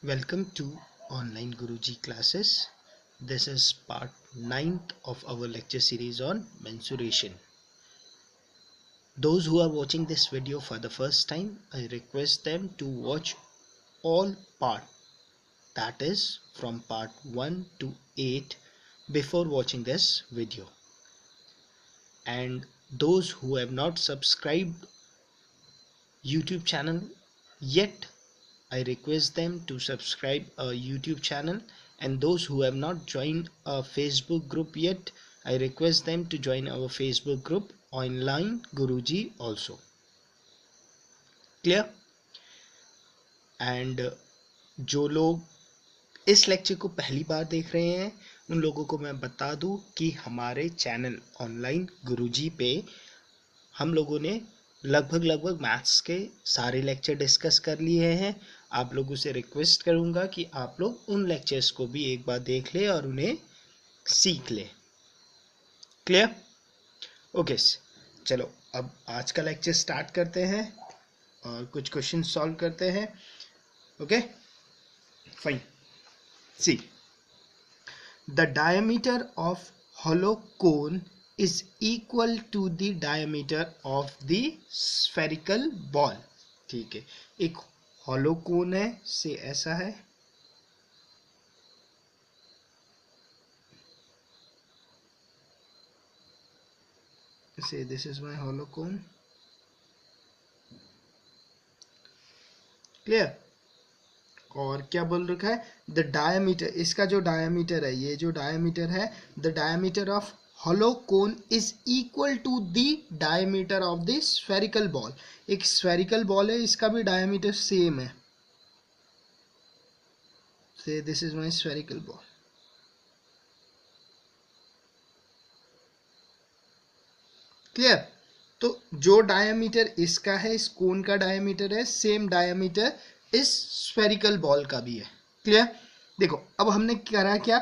Welcome to Online Guruji classes. This is part 9th of our lecture series on mensuration. Those who are watching this video for the first time, I request them to watch all parts, that is from part 1 to 8 before watching this video. And those who have not subscribed YouTube channel yet, I request them to subscribe our YouTube channel, and those who have not joined our Facebook group yet, I request them to join our Facebook group Online Guruji also. Clear? And जो लोग इस lecture को पहली बार देख रहे हैं उन लोगों को मैं बता दूं कि हमारे चैनल ऑनलाइन गुरुजी पे हम लोगों ने लगभग मैथ्स के सारे लेक्चर डिस्कस कर लिए हैं। आप लोगों से रिक्वेस्ट करूंगा कि आप लोग उन लेक्चर्स को भी एक बार देख ले और उन्हें सीख ले। क्लियर? ओके, चलो अब आज का लेक्चर स्टार्ट करते हैं और कुछ क्वेश्चन सॉल्व करते हैं। Okay fine. See, the diameter of hollow cone is equal to the diameter of the spherical ball. ठीक है, एक hollow cone है से ऐसा है, say this is my hollow cone. Clear? और क्या बोल रखा है, द डायमीटर, इसका जो डायमीटर है, ये जो डायमीटर है, the diameter of hollow cone is equal to the diameter of the spherical ball. एक spherical ball है, इसका भी डायमीटर सेम है। Say this is my spherical ball. Clear? तो जो डायमीटर इसका है, इस कोन का डायमीटर है, सेम डायमीटर इस स्फेरिकल बॉल का भी है। क्लियर? देखो अब हमने करा क्या,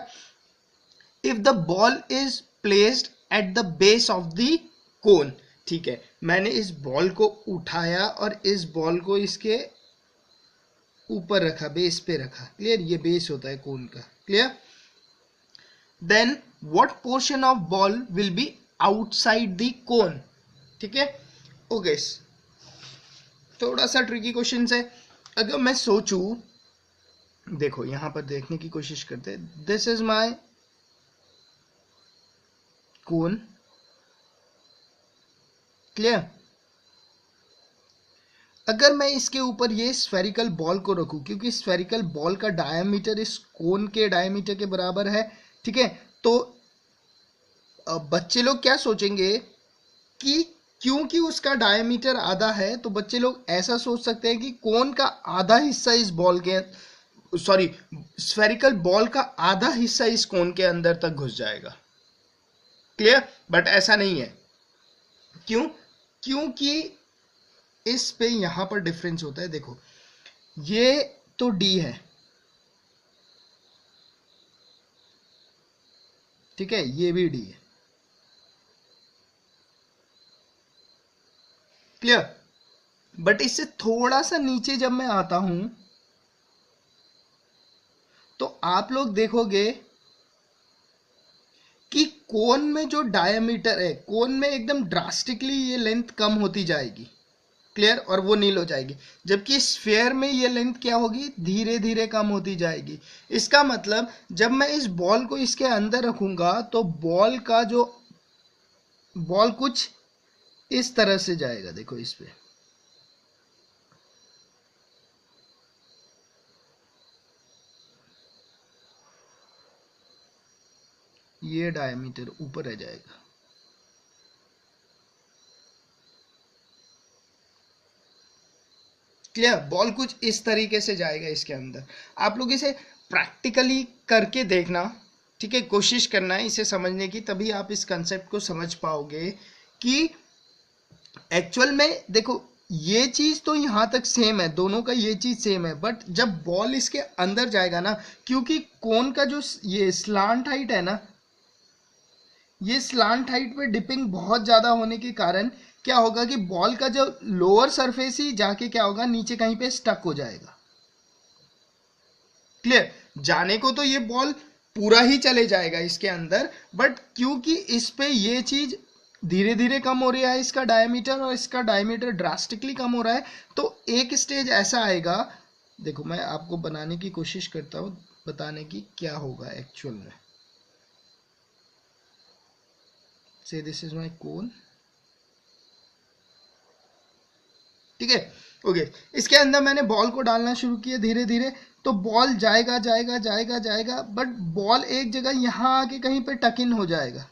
if the ball is placed at the base of the cone, ठीक है, मैंने इस बॉल को उठाया और इस बॉल को इसके ऊपर रखा, बेस पे रखा। क्लियर? ये बेस होता है कोन का। Clear? Then what portion of ball will be outside the cone? ठीक है, ओके, थोड़ा सा ट्रिकी क्वेश्चन है। अगर मैं सोचूं, देखो यहां पर देखने की कोशिश करते हैं, this is my cone. Clear? अगर मैं इसके ऊपर ये स्फेरिकल बॉल को रखूं, क्योंकि स्फेरिकल बॉल का डायमीटर इस कोन के डायमीटर के बराबर है, ठीक है, तो बच्चे लोग क्या सोचेंगे कि क्योंकि उसका डायमीटर आधा है, तो बच्चे लोग ऐसा सोच सकते हैं कि कोन का आधा हिस्सा इस बॉल के, सॉरी, स्फेरिकल बॉल का आधा हिस्सा इस कोन के अंदर तक घुस जाएगा। क्लियर? बट ऐसा नहीं है। क्यों? क्योंकि इस पे यहां पर डिफरेंस होता है। देखो ये तो डी है, ठीक है, ये भी डी है। क्लियर? बट इससे थोड़ा सा नीचे जब मैं आता हूं तो आप लोग देखोगे कि कोन में जो डायमीटर है, कोन में एकदम ड्रास्टिकली ये लेंथ कम होती जाएगी। क्लियर? और वो नील हो जाएगी, जबकि स्फेयर में ये लेंथ क्या होगी, धीरे धीरे कम होती जाएगी। इसका मतलब जब मैं इस बॉल को इसके अंदर रखूंगा तो बॉल का जो बॉल कुछ इस तरह से जाएगा। देखो इस पे, ये डायमीटर ऊपर रह जाएगा। क्लियर? बॉल कुछ इस तरीके से जाएगा इसके अंदर। आप लोग इसे प्रैक्टिकली करके देखना, ठीक है, कोशिश करना है इसे समझने की, तभी आप इस कंसेप्ट को समझ पाओगे कि एक्चुअल में देखो ये चीज तो यहां तक सेम है, दोनों का ये चीज सेम है, बट जब बॉल इसके अंदर जाएगा ना, क्योंकि कोन का जो ये स्लांट हाइट है ना, ये स्लांट हाइट पे डिपिंग बहुत ज्यादा होने के कारण क्या होगा कि बॉल का जो लोअर सरफेस ही जाके क्या होगा, नीचे कहीं पे स्टक हो जाएगा। क्लियर? जाने को तो ये बॉल पूरा ही चले जाएगा इसके अंदर, बट क्योंकि इस पे ये चीज धीरे धीरे कम हो रहा है, इसका डायमीटर, और इसका डायमीटर ड्रास्टिकली कम हो रहा है, तो एक स्टेज ऐसा आएगा, देखो मैं आपको बनाने की कोशिश करता हूं, बताने की क्या होगा एक्चुअल में। से दिस इज माय कोन, ठीक है, ओके। इसके अंदर मैंने बॉल को डालना शुरू किया धीरे धीरे, तो बॉल जाएगा जाएगा जाएगा जाएगा, बट बॉल एक जगह यहाँ आके कहीं पे टक इन हो जाएगा,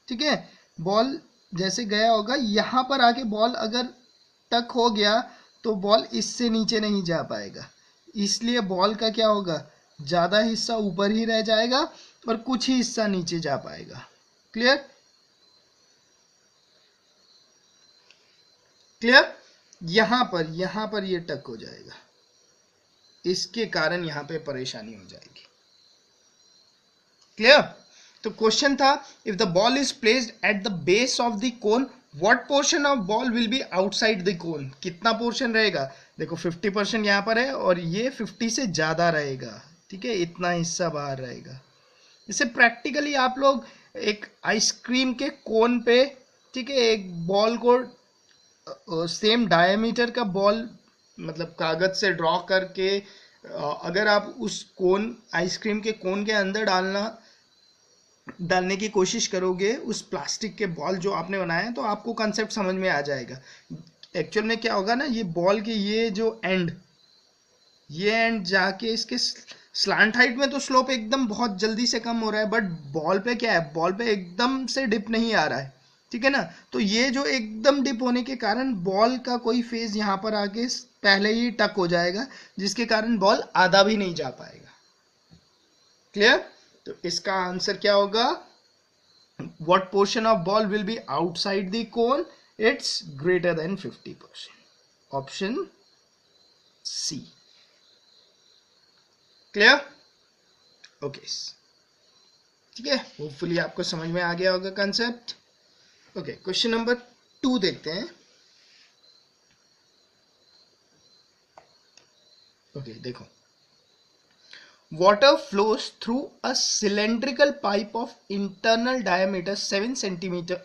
ठीक है। बॉल जैसे गया होगा यहाँ पर आके बॉल अगर टक हो गया तो बॉल इससे नीचे नहीं जा पाएगा, इसलिए बॉल का क्या होगा, ज्यादा हिस्सा ऊपर ही रह जाएगा और कुछ ही हिस्सा नीचे जा पाएगा। क्लियर? क्लियर? यहां पर ये टक हो जाएगा, इसके कारण यहां पे परेशानी हो जाएगी। क्लियर? तो क्वेश्चन था, if the ball is placed at the base of the cone, what portion of ball will be outside the कोन? कितना पोर्शन रहेगा? देखो 50% यहां पर है और ये 50 से ज्यादा रहेगा, ठीक है, इतना हिस्सा बाहर रहेगा। इसे प्रैक्टिकली आप लोग एक आइसक्रीम के कोन पे, ठीक है, एक बॉल को सेम डायमीटर का बॉल मतलब कागज से ड्रॉ करके अगर आप उस कोन, आइसक्रीम के कोन के अंदर डालने की कोशिश करोगे उस प्लास्टिक के बॉल जो आपने बनाया है, तो आपको कंसेप्ट समझ में आ जाएगा। एक्चुअल में क्या होगा ना, ये बॉल के ये जो एंड, ये एंड जाके इसके स्लांट हाइट में तो स्लोप एकदम बहुत जल्दी से कम हो रहा है, बट बॉल पे क्या है, बॉल पे एकदम से डिप नहीं आ रहा है, ठीक है ना। तो ये जो एकदम डिप होने के कारण बॉल का कोई फेज यहाँ पर आके पहले ही टक हो जाएगा, जिसके कारण बॉल आधा भी नहीं जा पाएगा। क्लियर? तो इसका आंसर क्या होगा, what portion of ball will be outside the cone? It's greater than 50%, option C. Clear? Okay, ठीक है, होपफुली आपको समझ में आ गया होगा कंसेप्ट। ओके, क्वेश्चन नंबर 2 देखते हैं। ओके, देखो, water flows through a cylindrical pipe of internal diameter 7 centimeter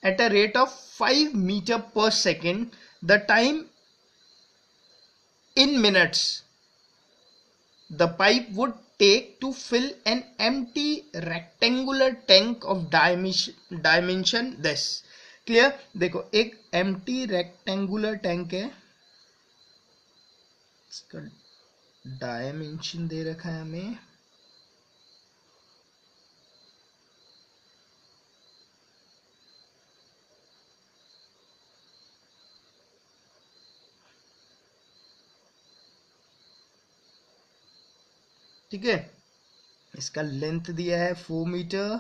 at a rate of 5 meter per second. The time in minutes the pipe would take to fill an empty rectangular tank of dimension this. Clear? देखो, एक empty rectangular tank है, इसका dimension दे रखा है हमें, ठीक है। इसका लेंथ दिया है 4 मीटर,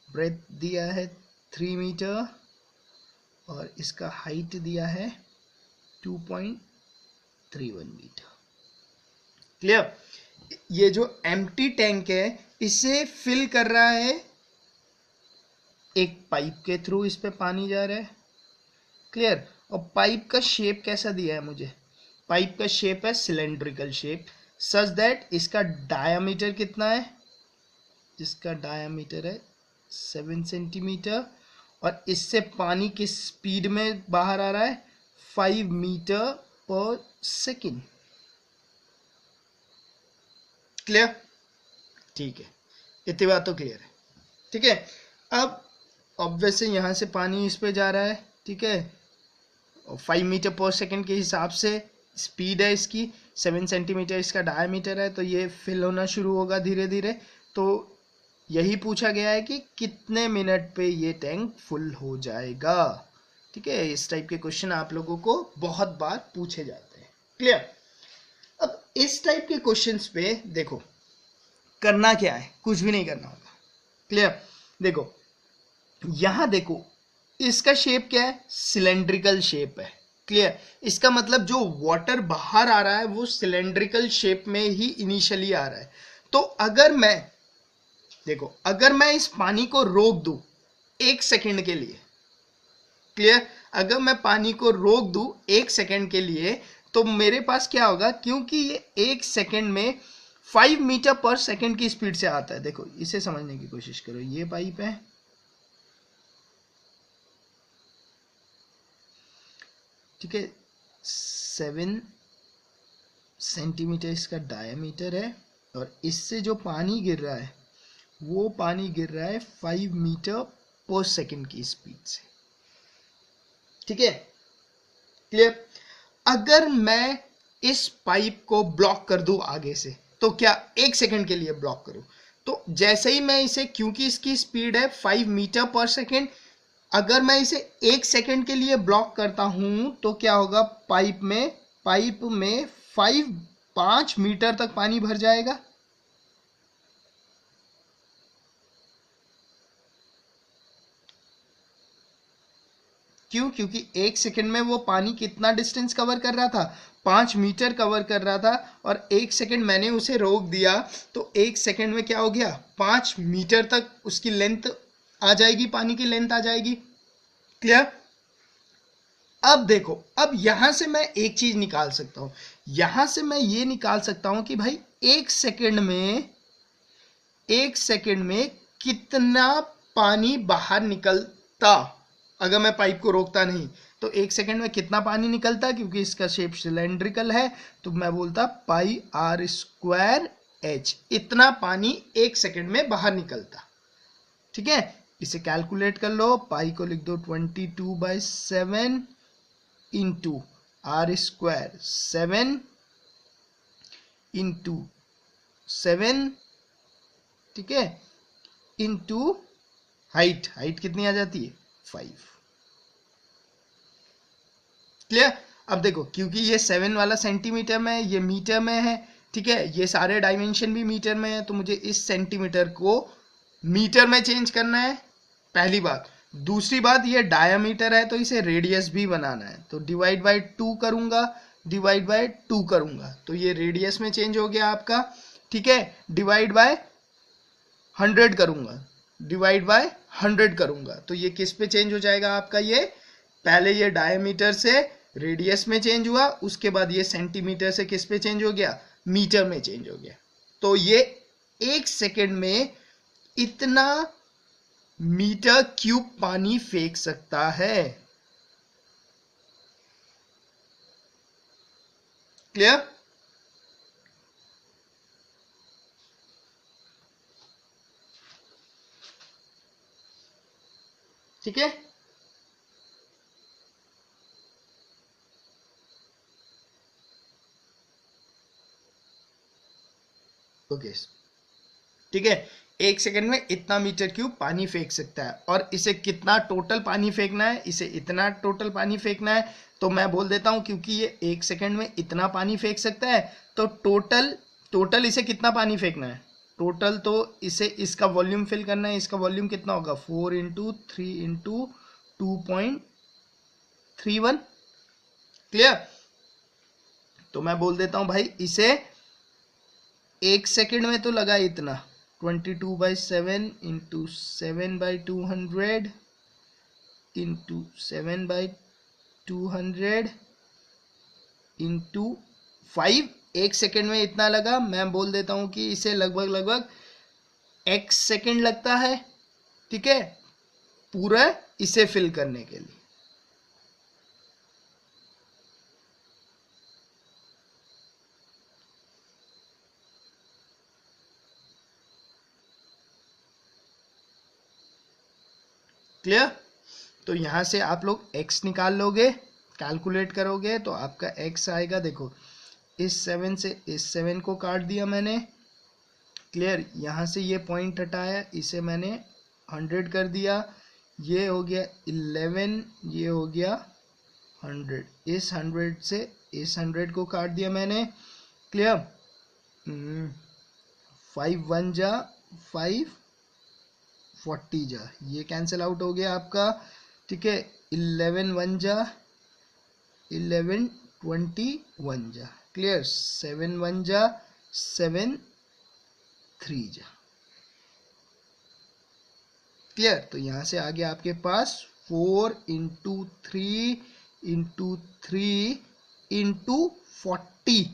ब्रेथ दिया है 3 मीटर और इसका हाइट दिया है 2.31 मीटर। क्लियर? ये जो एम्प्टी टैंक है इसे फिल कर रहा है, एक पाइप के थ्रू इस पे पानी जा रहा है। क्लियर? और पाइप का शेप कैसा दिया है मुझे, पाइप का शेप है सिलेंड्रिकल शेप, सच दैट इसका डायामीटर कितना है, जिसका डायामीटर है 7 सेंटीमीटर और इससे पानी किस स्पीड में बाहर आ रहा है, 5 मीटर पर सेकेंड। क्लियर? ठीक है, इतनी बात तो क्लियर है, ठीक है। अब ऑब्वियसली यहां से पानी इस पे जा रहा है, ठीक है, और 5 मीटर पर सेकेंड के हिसाब से स्पीड है इसकी, 7 सेंटीमीटर इसका डायमीटर है, तो ये फिल होना शुरू होगा धीरे धीरे। तो यही पूछा गया है कि कितने मिनट पे ये टैंक फुल हो जाएगा, ठीक है। इस टाइप के क्वेश्चन आप लोगों को बहुत बार पूछे जाते हैं। क्लियर? अब इस टाइप के क्वेश्चंस पे देखो करना क्या है, कुछ भी नहीं करना होगा। क्लियर? देखो यहां देखो, इसका शेप क्या है, सिलेंड्रिकल शेप है। क्लियर? इसका मतलब जो वाटर बाहर आ रहा है वो सिलेंड्रिकल शेप में ही इनिशियली आ रहा है। तो अगर मैं देखो, अगर मैं इस पानी को रोक दूं 1 सेकेंड के लिए, क्लियर, अगर मैं पानी को रोक दूं 1 सेकेंड के लिए, तो मेरे पास क्या होगा, क्योंकि ये 1 सेकेंड में 5 मीटर पर सेकेंड की स्पीड से आता है। देखो इसे समझने की कोशिश करो, ये पाइप है, ठीक है, 7 सेंटीमीटर इसका डायमीटर है, और इससे जो पानी गिर रहा है वो पानी गिर रहा है 5 मीटर पर सेकेंड की स्पीड से, ठीक है, क्लियर। अगर मैं इस पाइप को ब्लॉक कर दूं आगे से, तो क्या 1 सेकेंड के लिए ब्लॉक करूं, तो जैसे ही मैं इसे, क्योंकि इसकी स्पीड है 5 मीटर पर सेकेंड, अगर मैं इसे 1 सेकेंड के लिए ब्लॉक करता हूं तो क्या होगा, पाइप में 5 मीटर तक पानी भर जाएगा। क्यों, क्योंकि 1 सेकेंड में वो पानी कितना डिस्टेंस कवर कर रहा था, 5 मीटर कवर कर रहा था, और 1 सेकेंड मैंने उसे रोक दिया, तो 1 सेकेंड में क्या हो गया, 5 मीटर तक उसकी लेंथ आ जाएगी, पानी की लेंथ आ जाएगी, क्लियर। अब देखो, अब यहां से मैं एक चीज निकाल सकता हूं, यहां से मैं ये निकाल सकता हूं कि भाई 1 सेकेंड में कितना पानी बाहर निकलता, अगर मैं पाइप को रोकता नहीं, तो 1 सेकेंड में कितना पानी निकलता, क्योंकि इसका शेप सिलेंड्रिकल है, तो मैं बोलता पाई आर स्क्वायर एच, इतना पानी 1 सेकेंड में बाहर निकलता, ठीक है। इसे कैलकुलेट कर लो, पाई को लिख दो 22/7 इंटू आर स्क्वायर 7 इंटू 7, ठीक है, इंटू हाइट, हाइट कितनी आ जाती है 5, क्लियर। अब देखो, क्योंकि ये 7 वाला सेंटीमीटर में है, ये मीटर में है, ठीक है, ये सारे डायमेंशन भी मीटर में है, तो मुझे इस सेंटीमीटर को मीटर में चेंज करना है, पहली बात। दूसरी बात, ये डायामीटर है तो इसे रेडियस भी बनाना है, तो डिवाइड बाय 2 करूंगा, डिवाइड बाय 2 करूंगा, तो ये रेडियस में चेंज हो गया आपका, ठीक है। डिवाइड बाय 100 करूंगा, डिवाइड बाय 100 करूंगा, तो ये किस पे चेंज हो जाएगा आपका, ये पहले ये डायमीटर से रेडियस में चेंज हुआ, उसके बाद ये सेंटीमीटर से किस पे चेंज हो गया, मीटर में चेंज हो गया। तो ये 1 सेकेंड में इतना मीटर क्यूब पानी फेंक सकता है, क्लियर। ठीक है, ओके, ठीक है। 1 सेकेंड में इतना मीटर क्यूब पानी फेंक सकता है, और इसे कितना टोटल पानी फेंकना है, इसे इतना टोटल पानी फेंकना है, तो मैं बोल देता हूं, क्योंकि ये 1 सेकेंड में इतना पानी फेंक सकता है, तो टोटल इसे कितना पानी फेंकना है, टोटल तो इसे इसका वॉल्यूम फिल करना है, इसका वॉल्यूम कितना होगा 4 इंटू 3 इंटू 2.31, क्लियर। तो मैं बोल देता हूं भाई, इसे 1 सेकेंड में तो लगा इतना 22/7 इंटू 7/200 इंटू 7/200 इंटू 5, 1 सेकेंड में इतना लगा, मैं बोल देता हूं कि इसे लगभग x सेकेंड लगता है, ठीक है, पूरा इसे फिल करने के लिए, क्लियर। तो यहां से आप लोग x निकाल लोगे, कैलकुलेट करोगे, तो आपका x आएगा, देखो इस 7 से इस 7 को काट दिया मैंने, क्लियर, यहां से ये पॉइंट हटाया, इसे मैंने 100 कर दिया, ये हो गया 11, ये हो गया 100, इस 100 से इस 100 को काट दिया मैंने, क्लियर। 5 1 जा 5, 40 जा, ये कैंसिल आउट हो गया आपका, ठीक है, 11 1 जा 11, 21 जा, क्लियर, 7 1 जा 7 3 जा, क्लियर। तो यहां से आ गया आपके पास 4 इंटू 3 इंटू 3 इंटू 40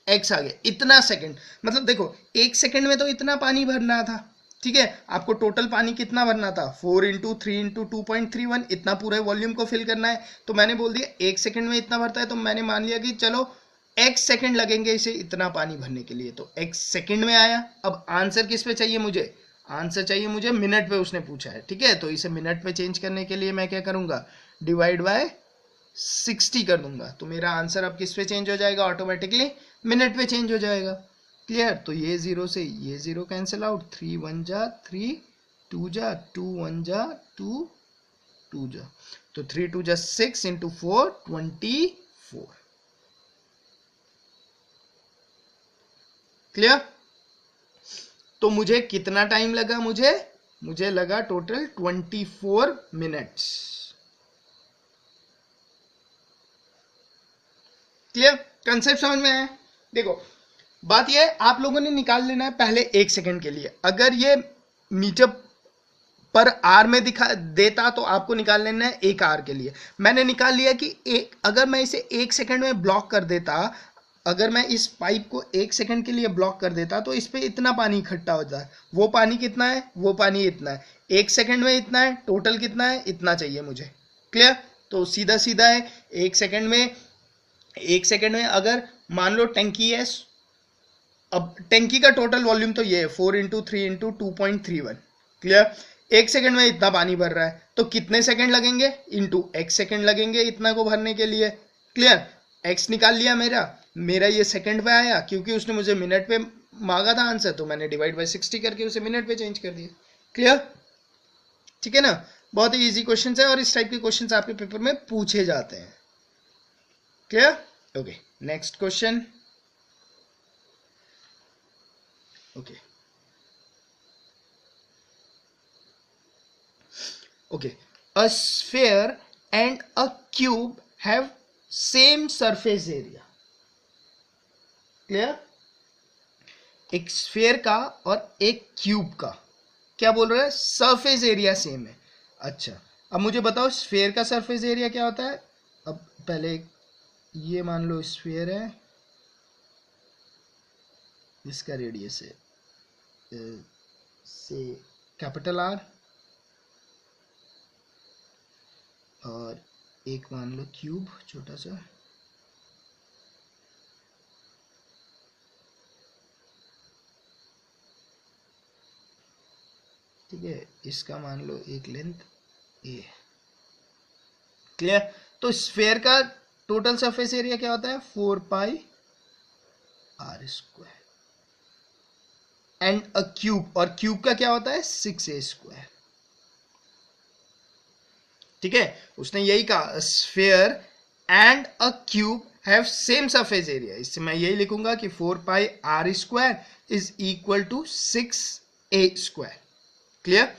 एक्स आ गया, इतना सेकंड। मतलब देखो 1 सेकंड में तो इतना पानी भरना था, ठीक है। आपको टोटल पानी कितना भरना था, 4 इंटू 3 इंटू 2.31, इतना पूरे वॉल्यूम को फिल करना है। तो मैंने बोल दिया 1 सेकंड में इतना भरता है, तो मैंने मान लिया कि चलो x सेकंड लगेंगे इसे इतना पानी भरने के लिए, तो x सेकंड में आया। अब आंसर किस पे चाहिए मुझे, आंसर चाहिए मुझे मिनट पे, उसने पूछा है, ठीक है। तो इसे मिनट में चेंज करने के लिए मैं क्या करूंगा, डिवाइड बाय 60 कर दूंगा, तो मेरा आंसर अब किस पे चेंज हो जाएगा, ऑटोमेटिकली मिनट पे चेंज हो जाएगा। क्लियर। तो ये जीरो से ये जीरो कैंसिल आउट, 3 1 जा 3, 2 जा 2, 1 जा 2, 2 जा, तो 3 2 जा 6 इंटू 4 24। क्लियर। तो मुझे कितना टाइम लगा, मुझे लगा टोटल 24 मिनट्स। क्लियर, कंसेप्ट समझ में आया। देखो बात ये है, आप लोगों ने निकाल लेना है पहले 1 सेकंड के लिए। अगर ये मीटर पर आर में दिखा देता तो आपको निकाल लेना है 1 आर के लिए। मैंने निकाल लिया कि अगर मैं इसे 1 सेकंड में ब्लॉक कर देता, अगर मैं इस पाइप को 1 सेकंड के लिए ब्लॉक कर देता तो इस पे इतना पानी इकट्ठा होता है। वो पानी कितना है, वो पानी इतना है, 1 सेकंड में इतना है, टोटल कितना है, इतना चाहिए मुझे। क्लियर। तो सीधा सीधा है, 1 सेकंड में अगर मान लो टंकी है, अब टंकी का टोटल वॉल्यूम तो ये है 4 इंटू 3 इंटू 2.31। क्लियर। 1 सेकंड में इतना पानी भर रहा है, तो कितने सेकंड लगेंगे, इंटू x सेकंड लगेंगे इतना को भरने के लिए। क्लियर। x निकाल लिया, मेरा ये सेकंड पे आया, क्योंकि उसने मुझे मिनट पे मांगा था आंसर, तो मैंने डिवाइड बाय 60 करके उसे मिनट पे चेंज कर दिया। क्लियर, ठीक है ना। बहुत ही इजी क्वेश्चन है और इस टाइप के क्वेश्चन आपके पेपर में पूछे जाते हैं। Clear, okay. Next question, okay okay, a sphere and a cube have same surface area। Clear. एक स्फेयर का और एक क्यूब का क्या बोल रहा है, सरफेस एरिया सेम है। अच्छा, अब मुझे बताओ स्फेयर का सरफेस एरिया क्या होता है। अब पहले ये मान लो स्फेयर है, इसका रेडियस है से कैपिटल आर, और एक मान लो क्यूब छोटा सा, ठीक है, इसका मान लो एक लेंथ ए। क्लियर। तो स्फेयर का टोटल सरफेस एरिया क्या होता है, 4 pi r square, and a cube, और क्यूब का क्या होता है 6a स्क्वायर। ठीक है, उसने यही कहा sphere and a cube have same surface area. इससे मैं यही लिखूंगा कि 4 pi r square is equal to 6a square. Clear.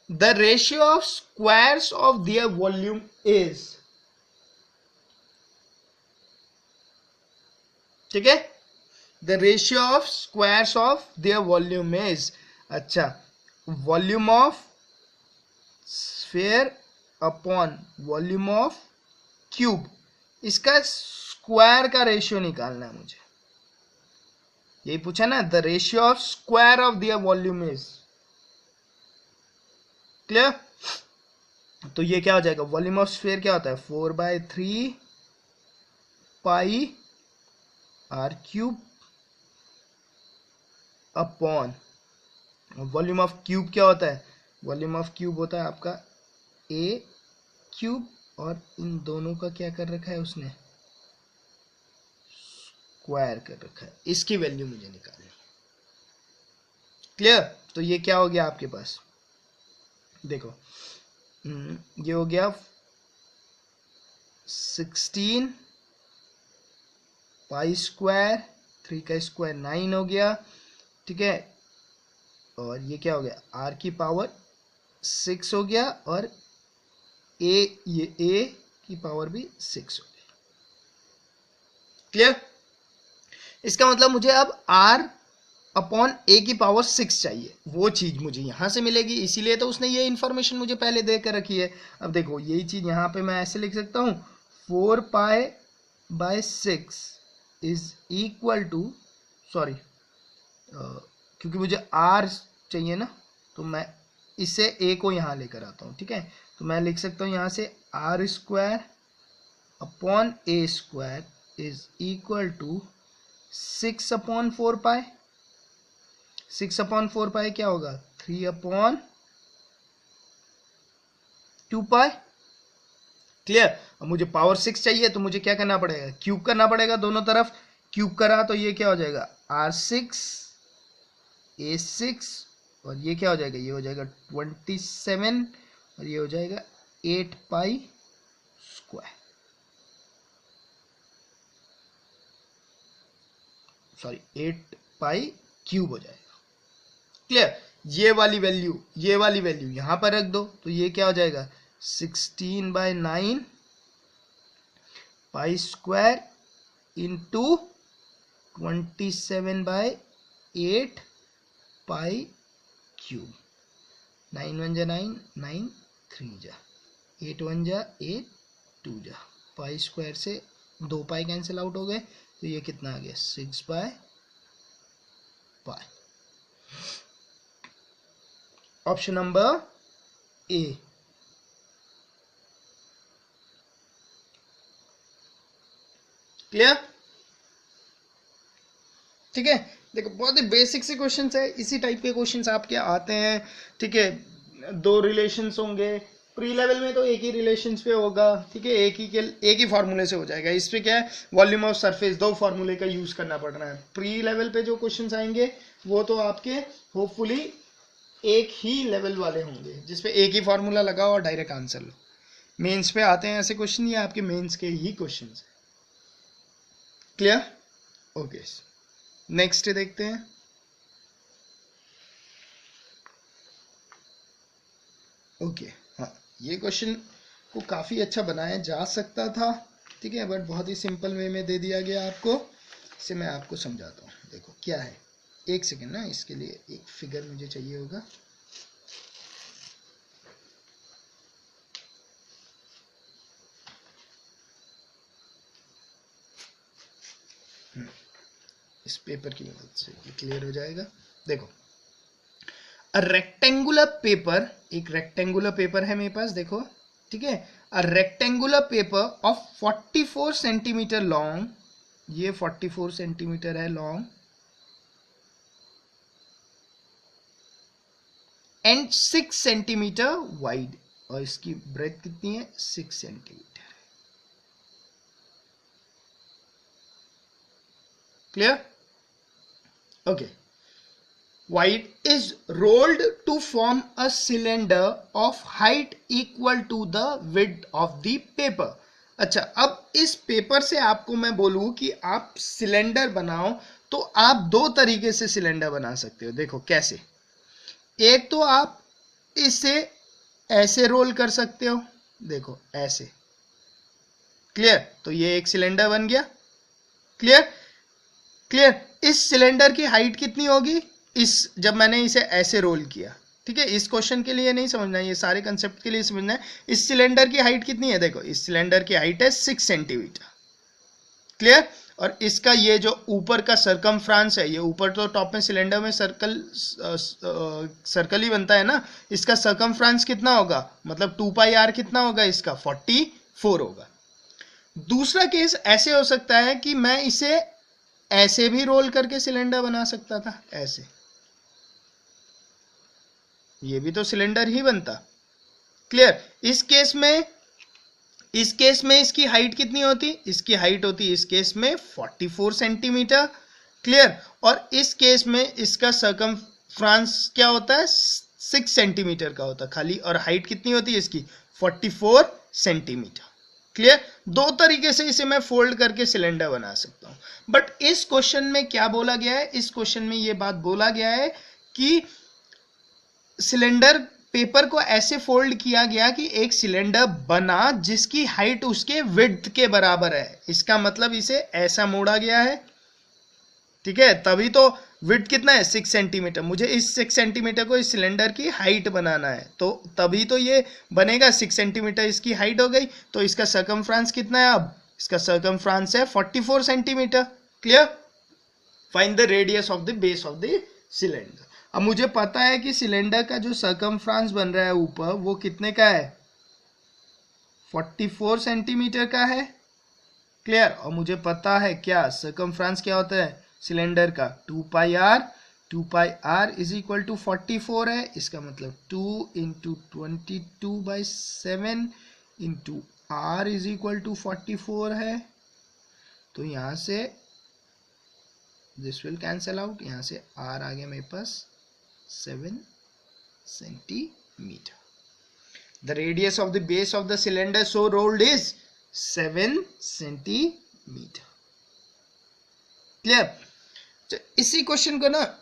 The ratio of squares of their volume is, ठीक है, the ratio of squares of their volume is, अच्छा, volume of sphere upon volume of cube, इसका square का ratio निकालना है मुझे। यही पूछा ना, the ratio of square of their volume is. Clear. तो ये क्या हो जाएगा, वॉल्यूम ऑफ स्फेयर क्या होता है 4/3 pi r cube upon volume of cube क्या होता है, वॉल्यूम ऑफ क्यूब होता है आपका a क्यूब, और इन दोनों का क्या कर रखा है उसने, स्क्वायर कर रखा है। इसकी वैल्यू मुझे निकालनी। क्लियर। तो ये क्या हो गया आपके पास, देखो ये हो गया 16 पाई स्क्वायर, 3 का स्क्वायर 9 हो गया, ठीक है, और ये क्या हो गया r की पावर 6 हो गया, और ये a की पावर भी 6 हो गई। क्लियर। इसका मतलब मुझे अब r अपॉन a की पावर 6 चाहिए, वो चीज मुझे यहां से मिलेगी, इसीलिए तो उसने ये इंफॉर्मेशन मुझे पहले दे कर रखी है। अब देखो यही चीज यहां पे मैं ऐसे लिख सकता हूं, 4 pi by 6 is equal to, sorry क्योंकि मुझे r चाहिए ना, तो मैं इससे a को यहाँ लेकर आता हूँ, ठीक है। तो मैं लिख सकता हूँ यहाँ से r square upon a square is equal to 6 upon 4 pi. 6 upon 4 pi क्या होगा, 3 अपॉन 2 पाई। क्लियर। अब मुझे पावर 6 चाहिए तो मुझे क्या करना पड़ेगा, क्यूब करना पड़ेगा दोनों तरफ। क्यूब करा तो ये क्या हो जाएगा, r6 a6, और ये क्या हो जाएगा, ये हो जाएगा 27, और ये हो जाएगा 8 पाई स्क्वायर, सॉरी 8 पाई क्यूब हो जाएगा। क्लियर। ये वाली वैल्यू यहां पर रख दो तो ये क्या हो जाएगा, 16/9 पाई स्क्वायर इंटू 27/8 पाई क्यूब। 9 1 जा 9, 9 3 जा 8 1 जा 8 2 जा, पाई स्क्वायर से 2 पाई कैंसिल आउट हो गए, तो ये कितना आ गया, 6/पाई। Option number A. क्लियर। ठीक है। देखो बहुत ही बेसिक से क्वेश्चंस है, इसी टाइप के क्वेश्चंस आपके आते हैं। ठीक है, 2 रिलेशंस होंगे। प्री लेवल में तो एक ही रिलेशंस पे होगा, ठीक है, एक ही फार्मूले से हो जाएगा। इस पे क्या है, वॉल्यूम ऑफ सरफेस 2 फार्मूले का यूज करना पड़ रहा है। प्री लेवल पे जो क्वेश्चंस आएंगे वो तो आपके होपफुली एक ही लेवल वाले होंगे, जिसपे एक ही फार्मूला लगाओ और डायरेक्ट आंसर लो। मेंस पे आते हैं ऐसे क्वेश्चन, ये आपके मेंस के ही क्वेश्चन है। क्लियर। ओके, नेक्स्ट देखते हैं। ओके, हाँ, ये क्वेश्चन को काफी अच्छा बनाया जा सकता था, ठीक है, बट बहुत ही सिंपल वे में दे दिया गया आपको। इसे मैं आपको समझाता हूँ। देखो क्या है, एक सेकेंड ना, इसके लिए एक फिगर मुझे चाहिए होगा। इस पेपर की मदद से ये क्लियर हो जाएगा। देखो, अ रेक्टेंगुलर पेपर, एक रेक्टेंगुलर पेपर है मेरे पास, देखो, ठीक है, a rectangular paper of 44 centimetre long, ये 44 सेंटीमीटर है लॉन्ग, एंड 6 सेंटीमीटर वाइड, और इसकी ब्रेथ कितनी है, 6 centimetre. Clear. Okay, wide is rolled to form a cylinder of height equal to the width of the paper। अच्छा, अब इस paper से आपको मैं बोलूं कि आप सिलेंडर बनाओ, तो आप 2 तरीके से सिलेंडर बना सकते हो। देखो कैसे, एक तो आप इसे ऐसे रोल कर सकते हो, देखो ऐसे। क्लियर। तो ये एक सिलेंडर बन गया। क्लियर। इस सिलेंडर की हाइट कितनी होगी, जब मैंने इसे ऐसे रोल किया, ठीक है, इस क्वेश्चन के लिए नहीं समझना, ये सारे कंसेप्ट के लिए समझना है। इस सिलेंडर की हाइट कितनी है, देखो इस सिलेंडर की हाइट है 6 सेंटीमीटर। क्लियर। और इसका ये जो ऊपर का सरकमफ्रांस है, ये ऊपर तो टॉप में सिलेंडर में सर्कल ही बनता है ना, इसका सरकमफ्रांस कितना होगा, मतलब 2πr कितना होगा इसका, 44 होगा। दूसरा केस ऐसे हो सकता है कि मैं इसे ऐसे भी रोल करके सिलेंडर बना सकता था, ऐसे, ये भी तो सिलेंडर ही बनता। क्लियर। इस केस में इसकी हाइट कितनी होती, इसकी हाइट होती इस केस में 44 सेंटीमीटर। क्लियर। और इस केस में इसका सर्कमफ्रांस क्या होता है, 6 सेंटीमीटर का होता खाली, और हाइट कितनी होती है इसकी, 44 सेंटीमीटर। क्लियर। 2 तरीके से इसे मैं फोल्ड करके सिलेंडर बना सकता हूं। बट इस क्वेश्चन में क्या बोला गया है, इस क्वेश्चन में यह बात बोला गया है कि सिलेंडर पेपर को ऐसे फोल्ड किया गया कि एक सिलेंडर बना जिसकी हाइट उसके विड्थ के बराबर है। इसका मतलब इसे ऐसा मोड़ा गया है, ठीक है, तभी तो विड्थ कितना है, 6 सेंटीमीटर। मुझे इस 6 सेंटीमीटर को इस सिलेंडर की हाइट बनाना है, तो तभी तो ये बनेगा। 6 सेंटीमीटर इसकी हाइट हो गई, तो इसका सर्कमफ्रांस कितना है अब, इसका सर्कमफ्रेंस है 44 centimetre. Clear? Find the radius of the base of the cylinder. अब मुझे पता है कि सिलेंडर का जो सर्कमफ्रेंस बन रहा है ऊपर, वो कितने का है? 44 सेंटीमीटर का है। क्लियर? और मुझे पता है क्या सर्कमफ्रेंस क्या होता है सिलेंडर का? 2πr। 2πr is equal to 44 है। इसका मतलब 2 into 22/7 into r is equal to 44 है। तो यहां से दिस विल कैंसल आउट, यहां से r आ गया मेरे पास 7 centimetre. The radius of the base of the cylinder so rolled is 7 centimetre. Clear? तो इसी क्वेश्चन को ना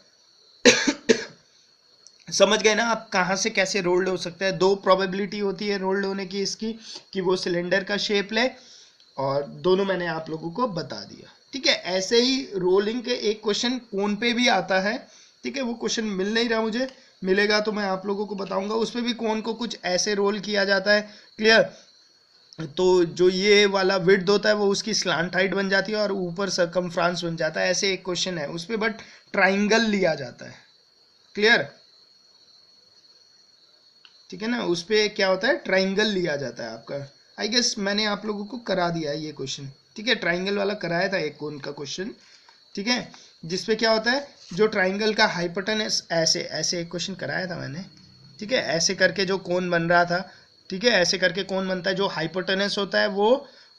समझ गए ना आप, कहां से कैसे रोल्ड हो सकता है। दो प्रोबेबिलिटी होती है रोल्ड होने की इसकी, कि वो सिलेंडर का शेप ले, और दोनों मैंने आप लोगों को बता दिया। ठीक है? ऐसे ही रोलिंग के एक क्वेश्चन कोन पे भी आता है। ठीक है? वो क्वेश्चन मिल नहीं रहा मुझे, मिलेगा तो मैं आप लोगों को बताऊंगा। उसमें भी कोन को कुछ ऐसे रोल किया जाता है। क्लियर? तो जो ये वाला विड्थ होता है वो उसकी स्लांट हाइट बन जाती है और ऊपर सर्कमफ्रेंस बन जाता है। ऐसे एक क्वेश्चन है उस पे, बट ट्राइंगल लिया जाता है। क्लियर? ठीक है ना? उस पे क्या होता है? ट्राइंगल लिया जाता है आपका। आई गेस मैंने आप लोगों को करा दिया है ये क्वेश्चन। ठीक है? ट्राइंगल वाला कराया था एक कोन का क्वेश्चन। ठीक है? जिसपे क्या होता है, जो ट्राइंगल का हाइपोटेनस, ऐसे ऐसे एक क्वेश्चन कराया था मैंने। ठीक है? ऐसे करके जो कोन बन रहा था, ठीक है, ऐसे करके कोन बनता है। जो हाइपोटेनस होता है वो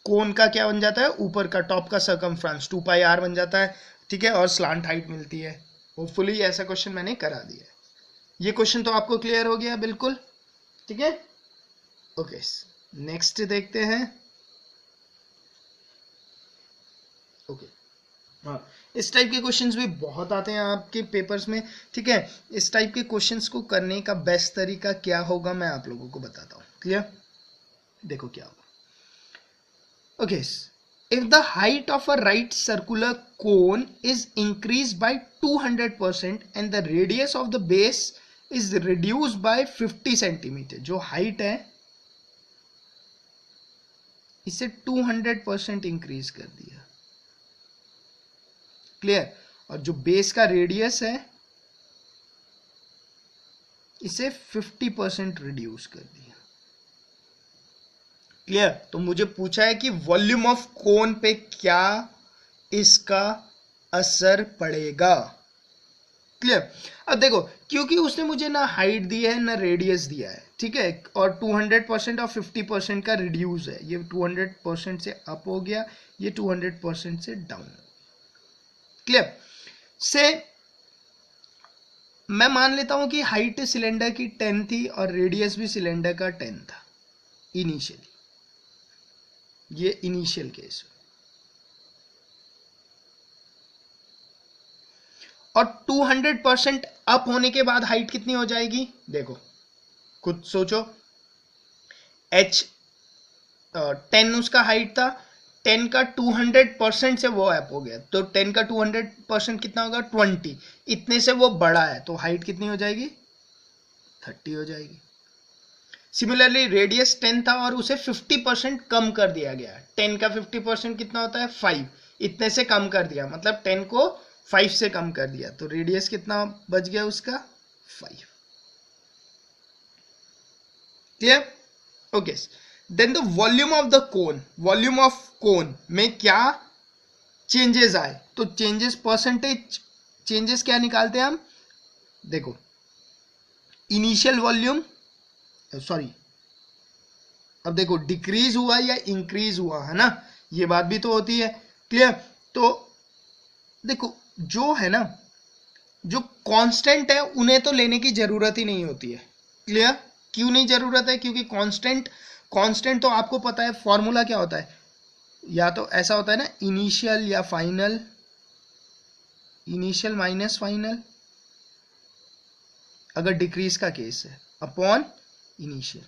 कोन का क्या बन जाता है? ऊपर का, टॉप का सर्कमफ्रेंस 2πr बन जाता है। ठीक है? और स्लांट हाइट मिलती है। होपफुली ऐसा क्वेश्चन मैंने करा दिया है। ये क्वेश्चन तो आपको क्लियर हो गया बिल्कुल? ठीक है? ओके, नेक्स्ट देखते हैं। ओके, हाँ, इस टाइप के क्वेश्चंस भी बहुत आते हैं आपके पेपर्स में। ठीक है? इस टाइप के क्वेश्चंस को करने का बेस्ट तरीका क्या होगा मैं आप लोगों को बताता हूँ। क्लियर? देखो क्या होगा। Okay, if the height of a right circular cone is increased by 200% and the radius of the base is reduced by 50 centimetre, जो हाइट है इसे 200% इंक्रीज कर दिया। क्लियर? और जो बेस का रेडियस है इसे 50% रिड्यूस कर दिया। क्लियर? तो मुझे पूछा है कि वॉल्यूम ऑफ कोन पे क्या इसका असर पड़ेगा। क्लियर? अब देखो, क्योंकि उसने मुझे ना हाइट दी है ना रेडियस दिया है। ठीक है? और 200% और 50% का रिड्यूस है। ये 200% से अप हो गया, ये 200% से डाउन। क्लियर? से मैं मान लेता हूं कि हाइट सिलेंडर की 10 थी और रेडियस भी सिलेंडर का 10 था इनिशियली। ये इनिशियल केस। और 200% अप होने के बाद हाइट कितनी हो जाएगी? देखो, खुद सोचो। h 10 उसका हाइट था, 10 का 200% से वो अप हो गया, तो 10 का 200% कितना होगा? 20। इतने से वो बड़ा है, तो हाइट कितनी हो जाएगी? 30 हो जाएगी। सिमिलरली रेडियस 10 था और उसे 50% कम कर दिया गया। 10 का 50% कितना होता है? 5। इतने से कम कर दिया, मतलब 10 को 5 से कम कर दिया, तो रेडियस कितना बच गया उसका? 5। Clear? Okay, then the volume of the cone. Volume of cone में क्या चेंजेस आए? तो चेंजेस, परसेंटेज चेंजेस क्या निकालते हैं हम? देखो, इनिशियल वॉल्यूम, सॉरी, अब देखो डिक्रीज हुआ या इंक्रीज हुआ, है ना? ये बात भी तो होती है। क्लियर? तो देखो, जो है ना, जो कांस्टेंट है उन्हें तो लेने की जरूरत ही नहीं होती है। क्लियर? क्यों नहीं जरूरत है? क्योंकि कांस्टेंट, कांस्टेंट तो आपको पता है फॉर्मूला क्या होता है। या तो ऐसा होता है ना, इनिशियल या फाइनल, इनिशियल माइनस फाइनल अगर डिक्रीज का केस है, अपॉन इनिशियल।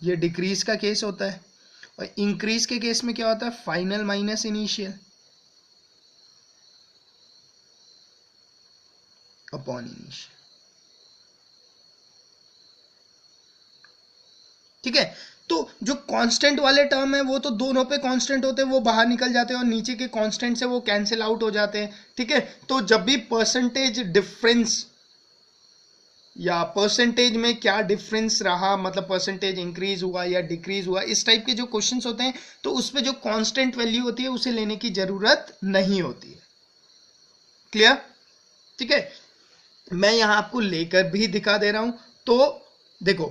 ये डिक्रीज का केस होता है। और इंक्रीज के केस में क्या होता है? Final minus initial upon initial. ठीक है। तो जो कांस्टेंट वाले टर्म है वो तो दोनों पे कांस्टेंट होते हैं, वो बाहर निकल जाते हैं और नीचे के कांस्टेंट से वो कैंसिल आउट हो जाते हैं। ठीक है, तो जब भी परसेंटेज डिफरेंस या परसेंटेज में क्या डिफरेंस रहा, मतलब परसेंटेज इंक्रीज हुआ या डिक्रीज हुआ, इस टाइप के जो क्वेश्चंस होते हैं तो उसमें जो कांस्टेंट वैल्यू होती है उसे लेने की जरूरत नहीं होती है। क्लियर? ठीक है, मैं यहां आपको लेकर भी दिखा दे रहा हूं। तो देखो,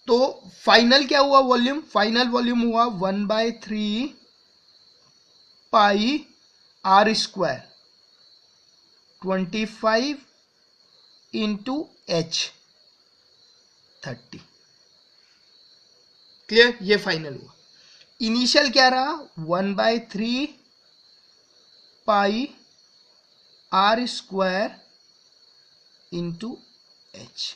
तो फाइनल क्या हुआ वॉल्यूम, फाइनल वॉल्यूम हुआ 1/3 pi r square 25 into H 30। Clear? ये फाइनल हुआ। इनिशियल क्या रहा, 1/3 pi r square into H.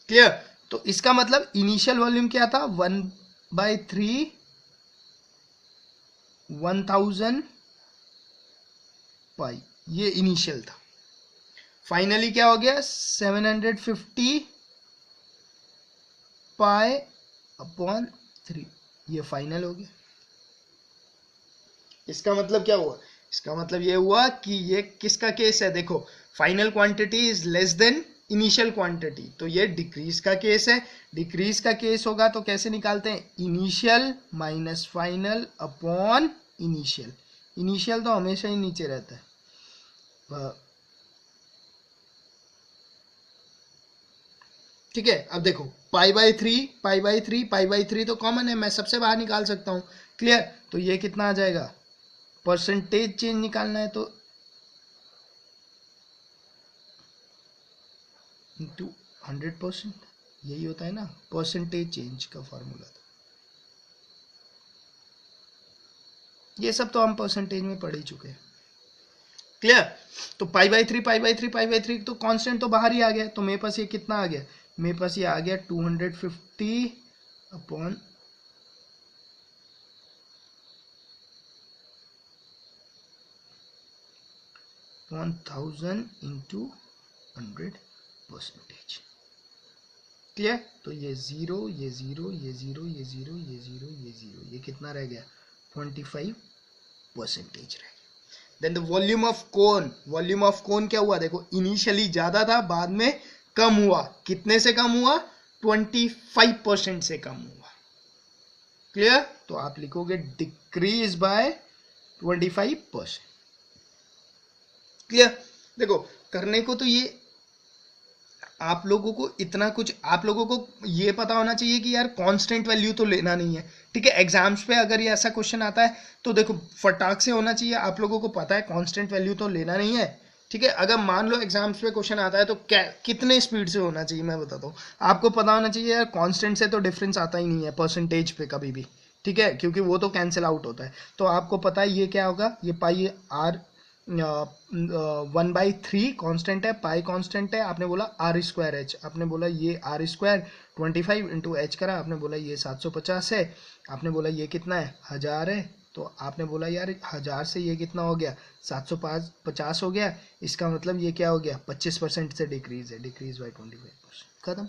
Clear? तो इसका मतलब इनिशियल वॉल्यूम क्या था, 1/3 1000 पाई, ये इनिशियल था। फाइनली क्या हो गया, 750 पाई अपॉन 3, ये फाइनल हो गया। इसका मतलब क्या हुआ, इसका मतलब ये हुआ कि ये किसका केस है, देखो final quantity is less than initial quantity, तो ये डिक्रीज का केस है। डिक्रीज का केस होगा तो कैसे निकालते हैं, initial minus final upon initial. Initial तो हमेशा ही नीचे रहता है। ठीक है, अब देखो π/3 π/3 π/3 तो कॉमन है, मैं सबसे बाहर निकाल सकता हूं। क्लियर? तो ये कितना आ जाएगा, परसेंटेज चेंज निकालना है तो इंटू 100%, यही होता है ना परसेंटेज चेंज का फॉर्मूला। था ये सब तो हम परसेंटेज में पढ़ ही चुके हैं। क्लियर? तो π/3 π/3 π/3 तो कांस्टेंट तो बाहर ही आ गया, तो मेरे पास ये कितना आ गया, मेरे पास ये आ गया 250 अपॉन 1000 इंटू 100%। क्लियर? तो ये जीरो, ये जीरो, ये जीरो, ये जीरो, ये जीरो, ये जीरो, ये कितना रह गया, 25% रह गया। Then the volume of cone, volume of cone क्या हुआ, देखो इनिशियली ज्यादा था, बाद में कम हुआ। कितने से कम हुआ, 25% से कम हुआ। क्लियर? तो आप लिखोगे डिक्रीज बाय 25%। क्लियर? देखो करने को तो ये आप लोगों को इतना कुछ, आप लोगों को ये पता होना चाहिए कि यार कांस्टेंट वैल्यू तो लेना नहीं है। ठीक है, एग्जाम्स पे अगर ये ऐसा क्वेश्चन आता है तो देखो फटाक से होना चाहिए, आप लोगों को पता है कांस्टेंट वैल्यू तो लेना नहीं है। ठीक है, अगर मान लो एग्जाम्स पे क्वेश्चन आता है तो क्या कितने स्पीड से होना चाहिए मैं बताता हूँ। आपको पता होना चाहिए यार कांस्टेंट से तो डिफरेंस आता ही नहीं है परसेंटेज पे कभी भी। ठीक है, क्योंकि वो तो कैंसिल आउट होता है। तो आपको पता है ये क्या होगा, ये पाई आर 1/3 कांस्टेंट है, पाई कांस्टेंट है, आपने बोला आर स्क्वायर एच, आपने बोला ये आर स्क्वायर 25 इंटू एच करा, आपने बोला ये 750 है, आपने बोला ये कितना है 1000 है, तो आपने बोला यार 1000 से ये कितना हो गया 750 हो गया। इसका मतलब ये क्या हो गया, 25% से डिक्रीज है, डिक्रीज बाय 25%। खत्म।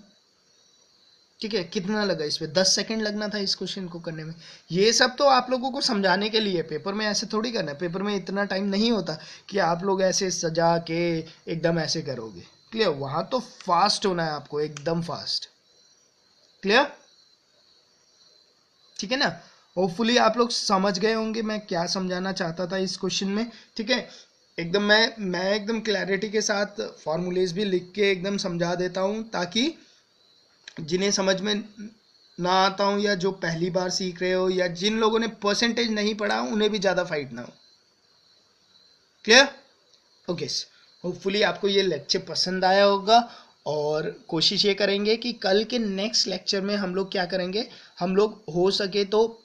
ठीक है, कितना लगा इसमें, 10 सेकंड लगना था इस क्वेश्चन को करने में। ये सब तो आप लोगों को समझाने के लिए, पेपर में ऐसे थोड़ी करना है, पेपर में इतना टाइम नहीं होता कि आप लोग ऐसे सजा के एकदम ऐसे करोगे। क्लियर? वहां तो फास्ट होना है आपको, एकदम फास्ट। क्लियर? ठीक है ना? होपफुली आप लोग समझ गए होंगे मैं क्या समझाना चाहता था इस क्वेश्चन में। ठीक है, एकदम मैं एकदम क्लैरिटी के साथ फॉर्मूलेज भी लिख के एकदम समझा देता हूँ, ताकि जिन्हें समझ में ना आता हूं या जो पहली बार सीख रहे हो या जिन लोगों ने परसेंटेज नहीं पढ़ा उन्हें भी ज़्यादा फाइट ना हो। क्लियर? ओके, होपफुली आपको ये लेक्चर पसंद आया होगा, और कोशिश ये करेंगे कि कल के नेक्स्ट लेक्चर में हम लोग क्या करेंगे, हम लोग हो सके तो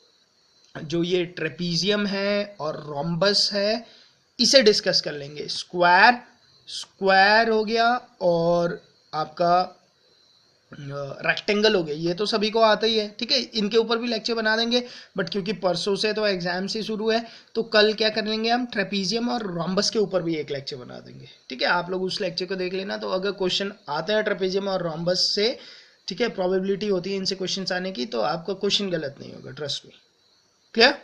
जो ये ट्रेपीजियम है और रोम्बस है इसे डिस्कस कर लेंगे। स्क्वायर हो गया और आपका रेक्टेंगल हो गए, ये तो सभी को आता ही है, ठीक है, इनके ऊपर भी लेक्चर बना देंगे। बट क्योंकि परसों से तो एग्जाम से शुरू है, तो कल क्या कर लेंगे हम, ट्रेपीजियम और रोम्बस के ऊपर भी एक लेक्चर बना देंगे, ठीक है। आप लोग उस लेक्चर को देख लेना। तो अगर क्वेश्चन आते हैं ट्रेपीजियम और रोम्बस से, ठीक है, प्रोबेबिलिटी होती है इनसे क्वेश्चन आने की, तो आपका क्वेश्चन गलत नहीं होगा, trust me. Clear?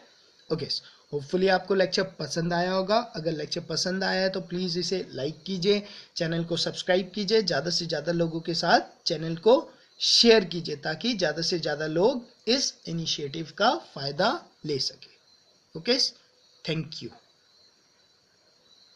Okay, hopefully आपको लेक्चर पसंद आया होगा। अगर लेक्चर पसंद आया है तो प्लीज़ इसे लाइक कीजिए, चैनल को सब्सक्राइब कीजिए, ज़्यादा से ज़्यादा लोगों के साथ चैनल को शेयर कीजिए, ताकि ज़्यादा से ज़्यादा लोग इस इनिशिएटिव का फ़ायदा ले सके। Okay, thank you.